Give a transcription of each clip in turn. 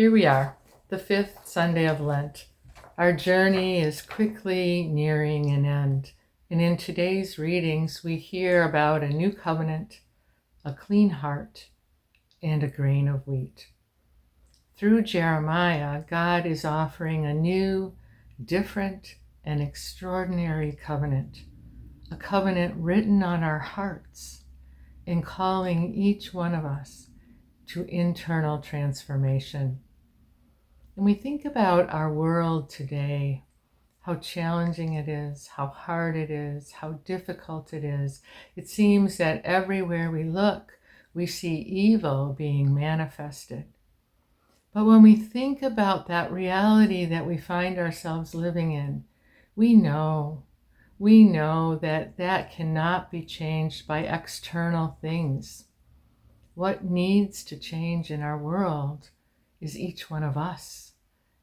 Here we are, the fifth Sunday of Lent. Our journey is quickly nearing an end. And in today's readings, we hear about a new covenant, a clean heart, and a grain of wheat. Through Jeremiah, God is offering a new, different, and extraordinary covenant, a covenant written on our hearts and calling each one of us to internal transformation. And we think about our world today, how challenging it is, how hard it is, how difficult it is. It seems that everywhere we look, we see evil being manifested. But when we think about that reality that we find ourselves living in, we know that that cannot be changed by external things. What needs to change in our world is each one of us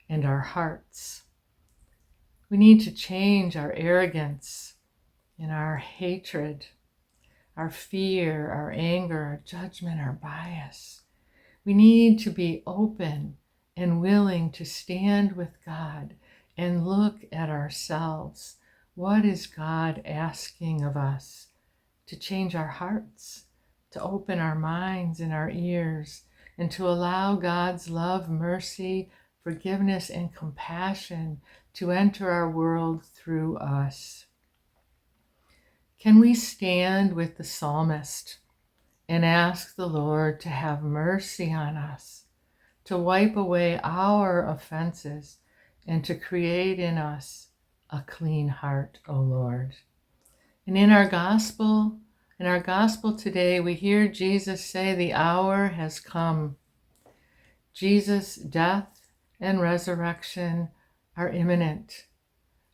and our hearts. We need to change our arrogance and our hatred, our fear, our anger, our judgment, our bias. We need to be open and willing to stand with God and look at ourselves. What is God asking of us? To change our hearts, to open our minds and our ears, and to allow God's love, mercy, forgiveness, and compassion to enter our world through us. Can we stand with the psalmist and ask the Lord to have mercy on us, to wipe away our offenses, and to create in us a clean heart, O Lord? And in our gospel today, we hear Jesus say, the hour has come. Jesus' death and resurrection are imminent,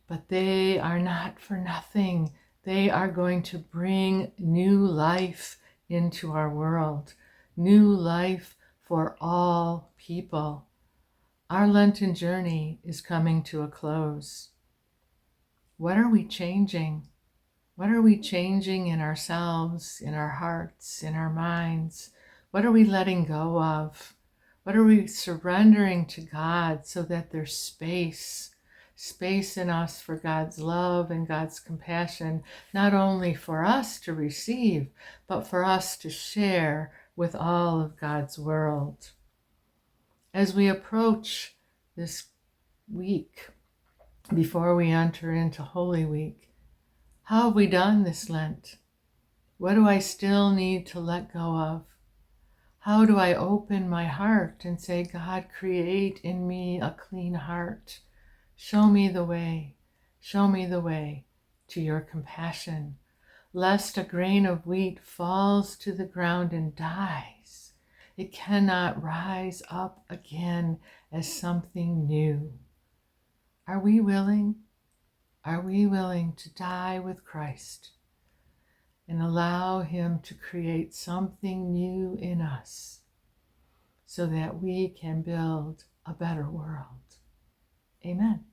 but they are not for nothing. They are going to bring new life into our world, new life for all people. Our Lenten journey is coming to a close. What are we changing? What are we changing in ourselves, in our hearts, in our minds? What are we letting go of? What are we surrendering to God so that there's space in us for God's love and God's compassion, not only for us to receive, but for us to share with all of God's world? As we approach this week, before we enter into Holy Week, how have we done this Lent? What do I still need to let go of? How do I open my heart and say, God, create in me a clean heart. Show me the way. Show me the way to your compassion, lest a grain of wheat falls to the ground and dies. It cannot rise up again as something new. Are we willing? Are we willing to die with Christ and allow him to create something new in us so that we can build a better world? Amen.